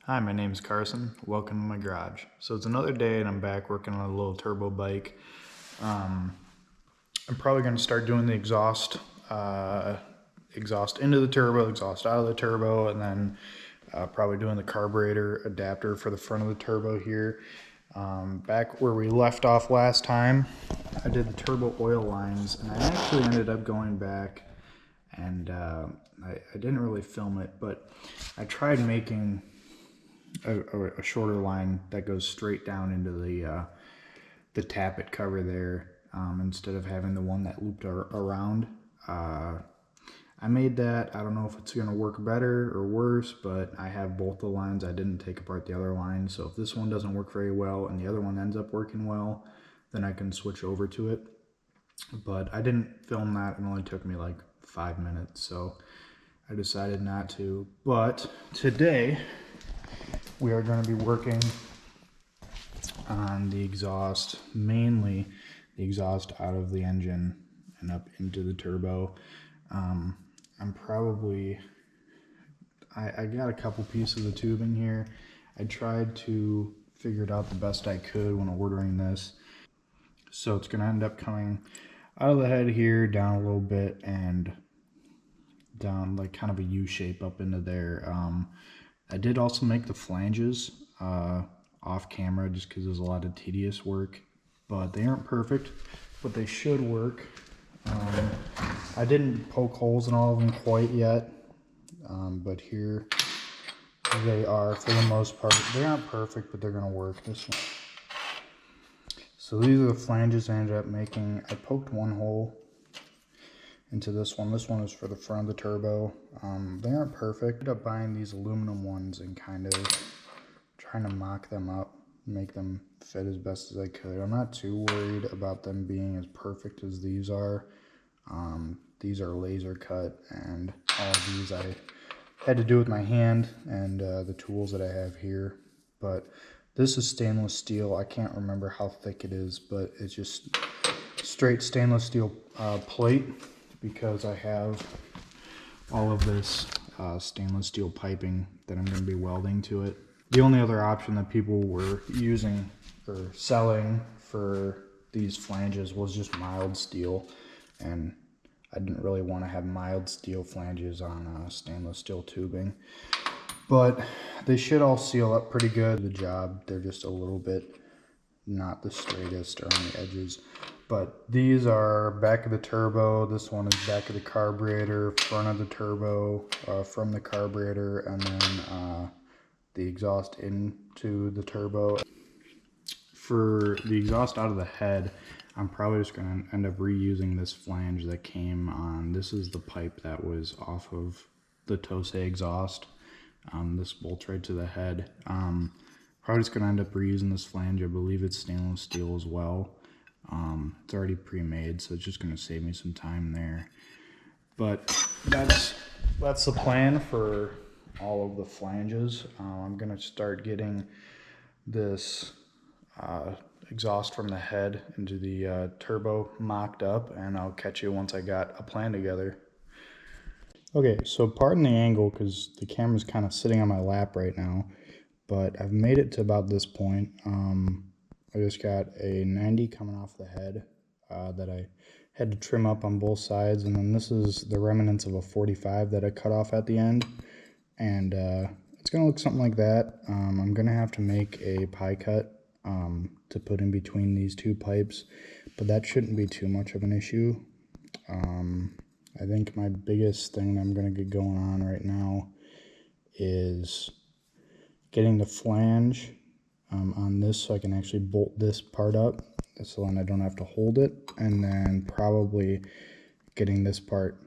Hi, my name's Carson. Welcome to my garage. So it's another day and I'm back working on a little turbo bike. I'm probably going to start doing the exhaust into the turbo, exhaust out of the turbo, and then probably doing the carburetor adapter for the front of the turbo here. Back where we left off last time, I did the turbo oil lines, and I actually ended up going back and I didn't really film it, but I tried making a shorter line that goes straight down into the tappet cover there, instead of having the one that looped around. I made that. I don't know if it's going to work better or worse, but I have both the lines. I didn't take apart the other line, so if this one doesn't work very well and the other one ends up working well, then I can switch over to it. But I didn't film that. It only took me like 5 minutes, so I decided not to. But today we are going to be working on the exhaust, mainly the exhaust out of the engine and up into the turbo. I got a couple pieces of tubing here. I tried to figure it out the best I could when ordering this. So it's going to end up coming out of the head here, down a little bit, and down like kind of a U shape up into there. I did also make the flanges off camera just because there's a lot of tedious work, but they aren't perfect, but they should work. I didn't poke holes in all of them quite yet, but here they are for the most part. They aren't perfect, but they're going to work this one. So these are the flanges I ended up making. I poked one hole into this one. This one is for the front of the turbo. They aren't perfect. I ended up buying these aluminum ones and kind of trying to mock them up, make them fit as best as I could. I'm not too worried about them being as perfect as these are. These are laser cut, and all of these I had to do with my hand and the tools that I have here. But this is stainless steel. I can't remember how thick it is, but it's just straight stainless steel plate, because I have all of this stainless steel piping that I'm going to be welding to it. The only other option that people were using or selling for these flanges was just mild steel, and I didn't really want to have mild steel flanges on stainless steel tubing. But they should all seal up pretty good. The job, they're just a little bit not the straightest or on the edges. But these are back of the turbo. This one is back of the carburetor, front of the turbo, from the carburetor, and then the exhaust into the turbo. For the exhaust out of the head, I'm probably just going to end up reusing this flange that came on. This is the pipe that was off of the Tose exhaust. This bolts right to the head. Probably just going to end up reusing this flange. I believe it's stainless steel as well. It's already pre-made, so it's just going to save me some time there. But that's the plan for all of the flanges. I'm going to start getting this exhaust from the head into the turbo mocked up, and I'll catch you once I got a plan together. Okay, so pardon the angle because the camera's kind of sitting on my lap right now, but I've made it to about this point. I just got a 90 coming off the head that I had to trim up on both sides, and then this is the remnants of a 45 that I cut off at the end, and it's going to look something like that. I'm going to have to make a pie cut to put in between these two pipes, but that shouldn't be too much of an issue. I think my biggest thing that I'm going to get going on right now is getting the flange on this so I can actually bolt this part up, so then I don't have to hold it, and then probably getting this part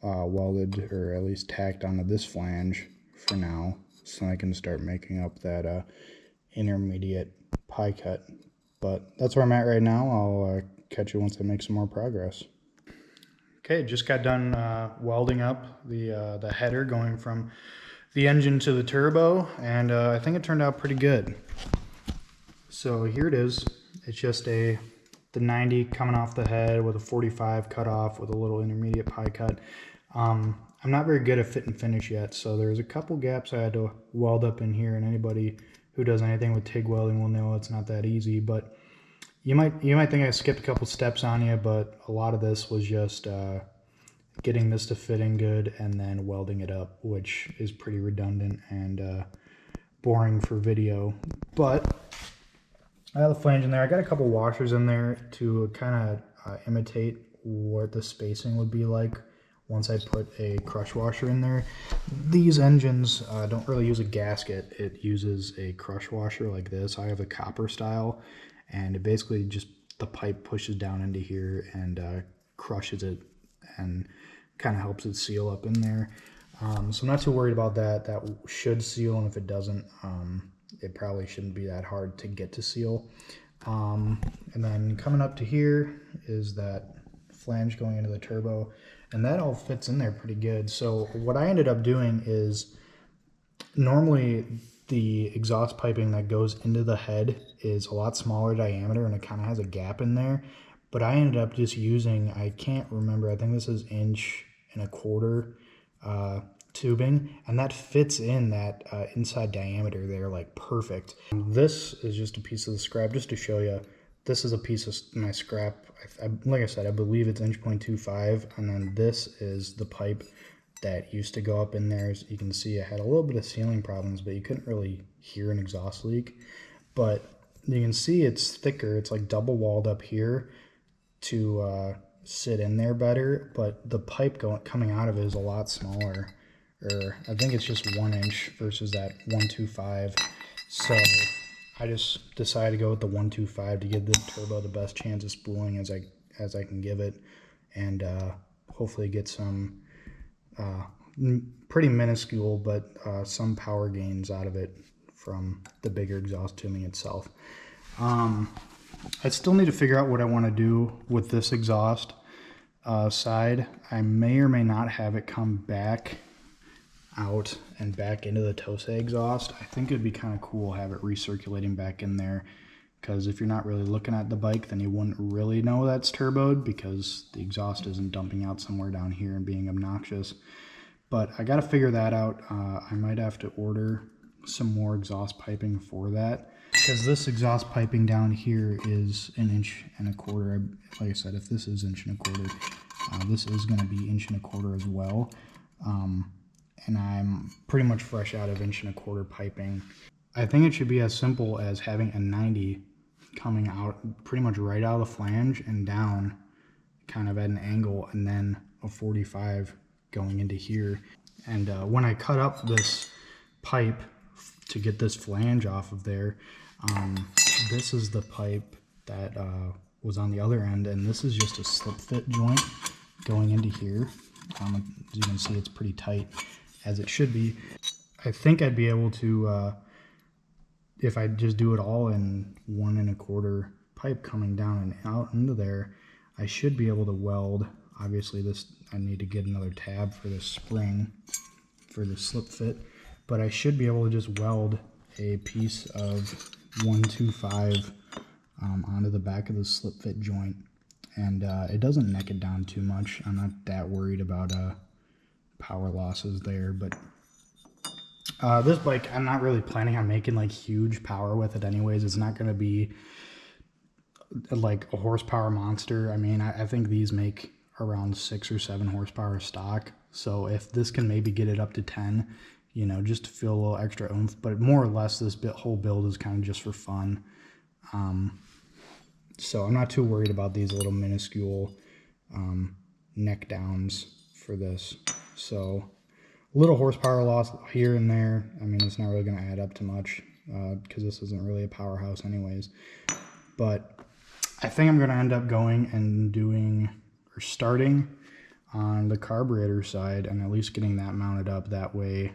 welded or at least tacked onto this flange for now, so I can start making up that intermediate pie cut. But that's where I'm at right now. I'll catch you once I make some more progress. Okay, just got done welding up the header going from the engine to the turbo, and I think it turned out pretty good. So here it is. It's just the 90 coming off the head with a 45 cut off with a little intermediate pie cut. I'm not very good at fit and finish yet, so there's a couple gaps I had to weld up in here, and anybody who does anything with TIG welding will know it's not that easy. But you might think I skipped a couple steps on you, but a lot of this was just getting this to fit in good and then welding it up, which is pretty redundant and boring for video. But I have the flange in there. I got a couple washers in there to kind of imitate what the spacing would be like once I put a crush washer in there. These engines don't really use a gasket. It uses a crush washer like this. I have a copper style, and it basically just, the pipe pushes down into here and crushes it and kind of helps it seal up in there. So I'm not too worried about that. That should seal, and if it doesn't, it probably shouldn't be that hard to get to seal. And then coming up to here is that flange going into the turbo, and that all fits in there pretty good. So what I ended up doing is, normally the exhaust piping that goes into the head is a lot smaller diameter and it kind of has a gap in there, but I ended up just using, I can't remember, I think this is 1.25 inch tubing, and that fits in that inside diameter there like perfect. This is just a piece of the scrap, just to show you. This is a piece of my scrap. Like I said, I believe it's 1.25, and then this is the pipe that used to go up in there. As you can see, I had a little bit of sealing problems, but you couldn't really hear an exhaust leak. But you can see it's thicker. It's like double walled up here to sit in there better, but the pipe coming out of it is a lot smaller. I think it's just 1 inch versus that 1.25. So I just decided to go with the 1.25 to give the turbo the best chance of spooling as I can give it, and hopefully get some pretty minuscule but some power gains out of it from the bigger exhaust tubing itself. I still need to figure out what I want to do with this exhaust side. I may or may not have it come back out and back into the Tose exhaust. I think it'd be kind of cool to have it recirculating back in there, because if you're not really looking at the bike, then you wouldn't really know that's turboed, because the exhaust isn't dumping out somewhere down here and being obnoxious. But I got to figure that out. I might have to order some more exhaust piping for that, because this exhaust piping down here is 1.25 inches. Like I said, if this is 1.25 inches, this is going to be 1.25 inches as well. And I'm pretty much fresh out of 1.25 inch piping. I think it should be as simple as having a 90 coming out pretty much right out of the flange and down kind of at an angle, and then a 45 going into here. And when I cut up this pipe to get this flange off of there, this is the pipe that was on the other end, and this is just a slip fit joint going into here. As you can see, it's pretty tight, as it should be. I think I'd be able to, if I just do it all in 1.25 pipe coming down and out into there, I should be able to weld. Obviously this, I need to get another tab for this spring for the slip fit, but I should be able to just weld a piece of 1.25 onto the back of the slip fit joint, and it doesn't neck it down too much. I'm not that worried about power losses there. But this bike, I'm not really planning on making like huge power with it anyways. It's not going to be like a horsepower monster. I mean, I think these make around 6 or 7 horsepower stock, so if this can maybe get it up to 10, you know, just to feel a little extra oomph. But more or less this whole build is kind of just for fun. So I'm not too worried about these little minuscule neck downs for this. So a little horsepower loss here and there. I mean, it's not really going to add up to much because this isn't really a powerhouse anyways. But I think I'm going to end up going and doing, or starting on the carburetor side, and at least getting that mounted up. That way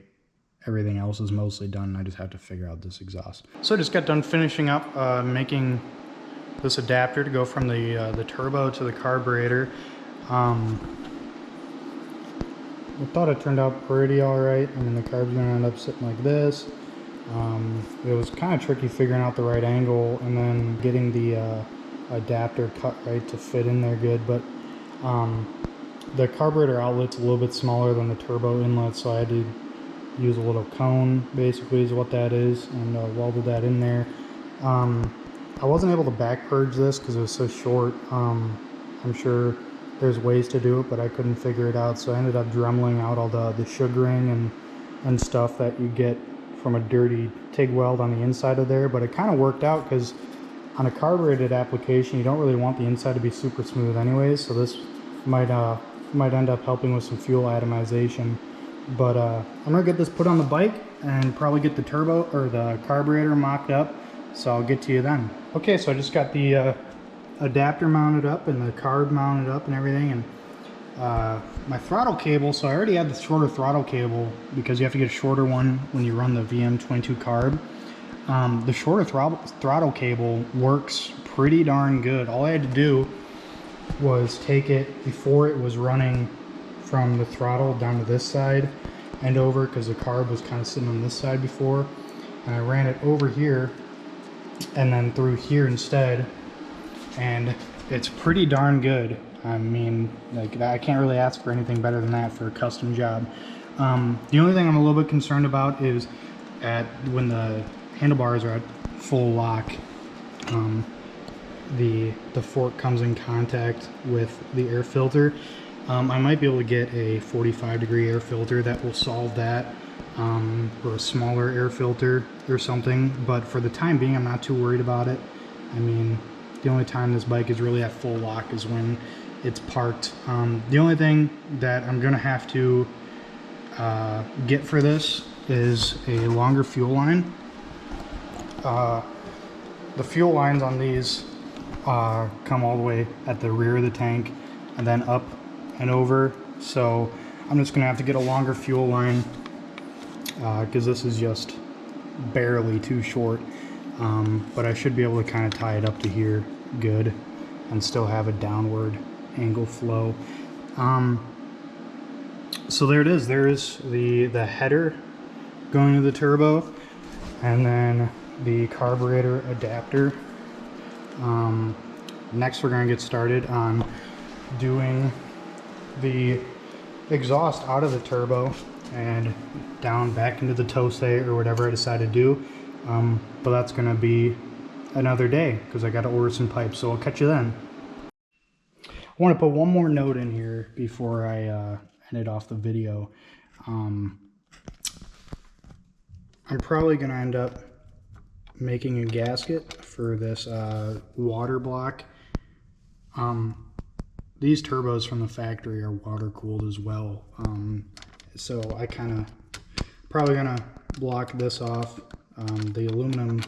everything else is mostly done. I just have to figure out this exhaust. So I just got done finishing up making this adapter to go from the turbo to the carburetor. I thought it turned out pretty alright. I mean, the carb's gonna end up sitting like this. It was kind of tricky figuring out the right angle and then getting the adapter cut right to fit in there good, but The carburetor outlet's a little bit smaller than the turbo inlet, so I had to use a little cone, basically is what that is, and welded that in there. I wasn't able to back purge this because it was so short. I'm sure there's ways to do it, but I couldn't figure it out, so I ended up dremeling out all the sugaring and stuff that you get from a dirty TIG weld on the inside of there. But it kind of worked out because on a carbureted application you don't really want the inside to be super smooth anyways, so this might end up helping with some fuel atomization. But I'm gonna get this put on the bike and probably get the turbo or the carburetor mocked up, so I'll get to you then. Okay, so I just got the adapter mounted up and the carb mounted up and everything, and my throttle cable, so I already had the shorter throttle cable because you have to get a shorter one when you run the VM22 carb. The shorter throttle cable works pretty darn good. All I had to do was take it before it was running from the throttle down to this side and over, because the carb was kind of sitting on this side before, and I ran it over here and then through here instead, and it's pretty darn good. I mean, like, I can't really ask for anything better than that for a custom job. The only thing I'm a little bit concerned about is when the handlebars are at full lock, the fork comes in contact with the air filter. I might be able to get a 45-degree air filter that will solve that, or a smaller air filter or something, but for the time being I'm not too worried about it. I mean, the only time this bike is really at full lock is when it's parked. The only thing that I'm gonna have to get for this is a longer fuel line. The fuel lines on these come all the way at the rear of the tank and then up and over, so I'm just gonna have to get a longer fuel line because this is just barely too short, but I should be able to kind of tie it up to here good and still have a downward angle flow. So there it is. There's the header going to the turbo, and then the carburetor adapter. Next we're going to get started on doing the exhaust out of the turbo and down back into the tose or whatever I decide to do, but that's going to be another day because I got to order some pipes, so I'll catch you then. I want to put one more note in here before I end off the video. I'm probably going to end up making a gasket for this water block. These turbos from the factory are water cooled as well, so I kind of probably gonna block this off. The aluminum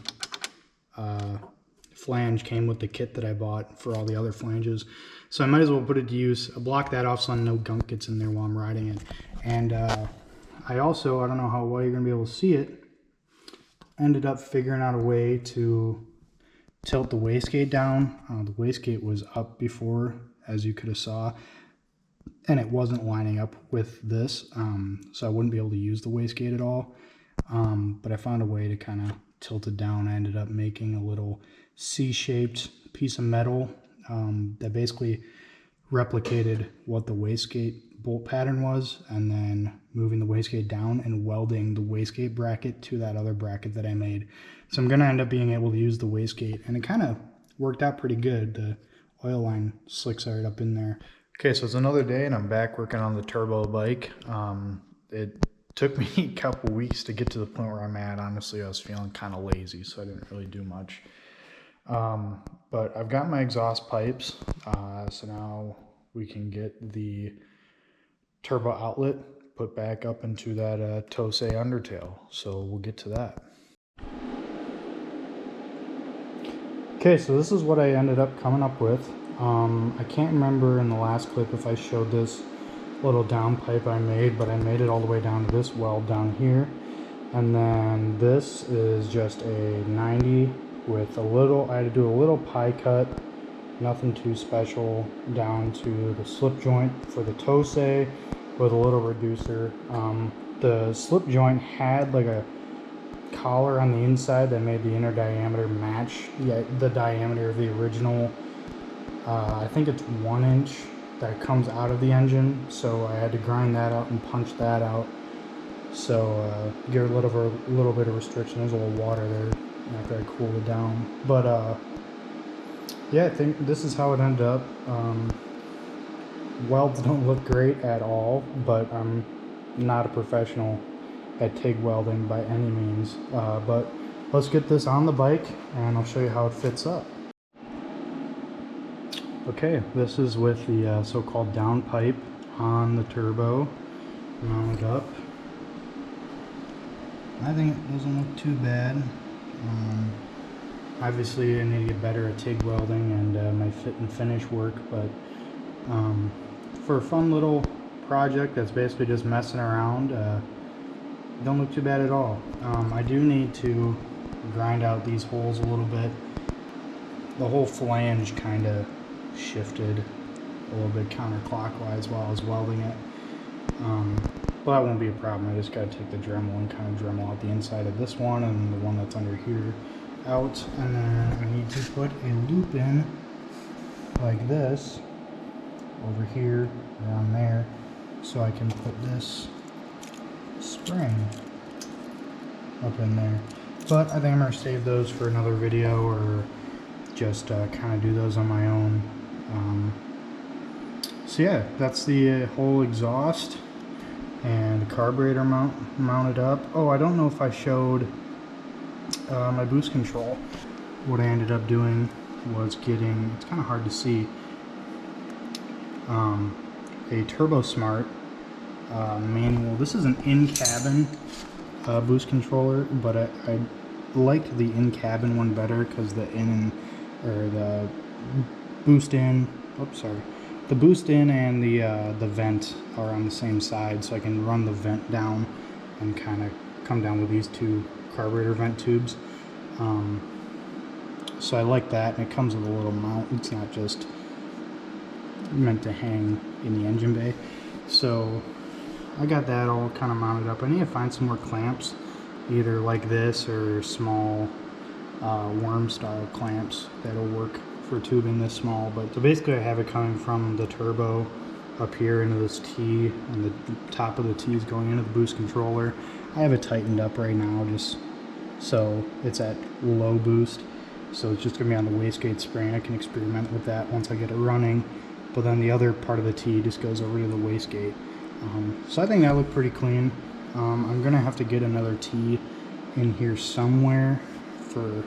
flange came with the kit that I bought for all the other flanges, so I might as well put it to use. I'll block that off so no gunk gets in there while I'm riding it. And I don't know how well you're gonna be able to see it, ended up figuring out a way to tilt the wastegate down. The wastegate was up before, as you could have saw, and it wasn't lining up with this, so I wouldn't be able to use the wastegate at all. But I found a way to kind of tilt it down. I ended up making a little C-shaped piece of metal that basically replicated what the wastegate bolt pattern was, and then moving the wastegate down and welding the wastegate bracket to that other bracket that I made. So I'm going to end up being able to use the wastegate, and it kind of worked out pretty good. The oil line slicks right up in there. Okay, so it's another day and I'm back working on the turbo bike. It took me a couple weeks to get to the point where I'm at. Honestly, I was feeling kind of lazy, so I didn't really do much. But I've got my exhaust pipes, so now we can get the turbo outlet put back up into that Tose undertail. So we'll get to that. Okay, so this is what I ended up coming up with. I can't remember in the last clip if I showed this little down pipe I made, but I made it all the way down to this weld down here. And then this is just a 90 with a little, I had to do a little pie cut, nothing too special, down to the slip joint for the Tose with a little reducer. The slip joint had like a collar on the inside that made the inner diameter match the diameter of the original. I think it's 1 inch that comes out of the engine, so I had to grind that out and punch that out. So get a little bit of restriction. There's a little water there after I cooled it down. But yeah, I think this is how it ended up. Welds don't look great at all, but I'm not a professional at TIG welding by any means. But let's get this on the bike and I'll show you how it fits up. Okay, this is with the so-called down pipe on the turbo mounted up. I think it doesn't look too bad. Obviously I need to get better at TIG welding and my fit and finish work, but for a fun little project that's basically just messing around, don't look too bad at all. I do need to grind out these holes a little bit. The whole flange kind of shifted a little bit counterclockwise while I was welding it. But that won't be a problem. I just got to take the Dremel and kind of Dremel out the inside of this one and the one that's under here out. And then I need to put a loop in like this over here, around there, so I can put this spring up in there. But I think I'm going to save those for another video, or just kind of do those on my own. So yeah, that's the whole exhaust and carburetor mounted up. Oh, I don't know if I showed my boost control. What I ended up doing was getting, it's kind of hard to see, a Turbo Smart manual. This is an in-cabin boost controller, but I liked the in-cabin one better because the the boost in, the boost in and the vent are on the same side, so I can run the vent down and kind of come down with these two carburetor vent tubes. So I like that, and it comes with a little mount. It's not just meant to hang in the engine bay. So I got that all kind of mounted up. I need to find some more clamps, either like this or small worm style clamps that'll work for tubing this small. But so basically I have it coming from the turbo up here into this T, and the top of the T is going into the boost controller. I have it tightened up right now just so it's at low boost, so it's just gonna be on the wastegate spring. I can experiment with that once I get it running, but then the other part of the T just goes over to the wastegate. So I think that looked pretty clean. I'm gonna have to get another T in here somewhere for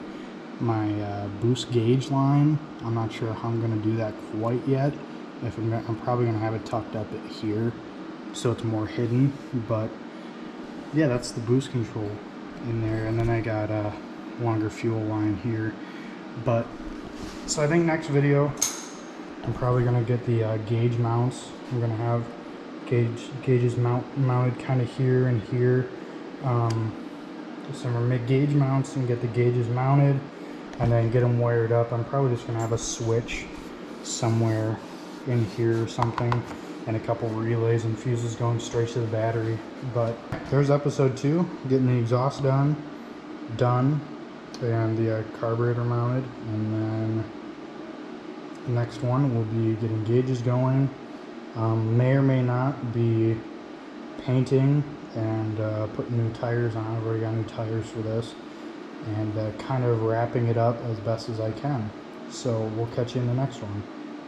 my boost gauge line. I'm not sure how I'm gonna do that quite yet. I'm probably gonna have it tucked up at here so it's more hidden, but yeah, that's the boost control in there. And then I got a longer fuel line here. But so I think next video I'm probably gonna get the gauge mounts. I'm gonna have gauges mounted kind of here and here. So I'm gonna make gauge mounts and get the gauges mounted, and then get them wired up. I'm probably just gonna have a switch somewhere in here or something, and a couple relays and fuses going straight to the battery. But there's episode 2, getting the exhaust done, and the carburetor mounted, and then the next one will be getting gauges going. May or may not be painting and putting new tires on. I've already got new tires for this, and kind of wrapping it up as best as I can. So we'll catch you in the next one.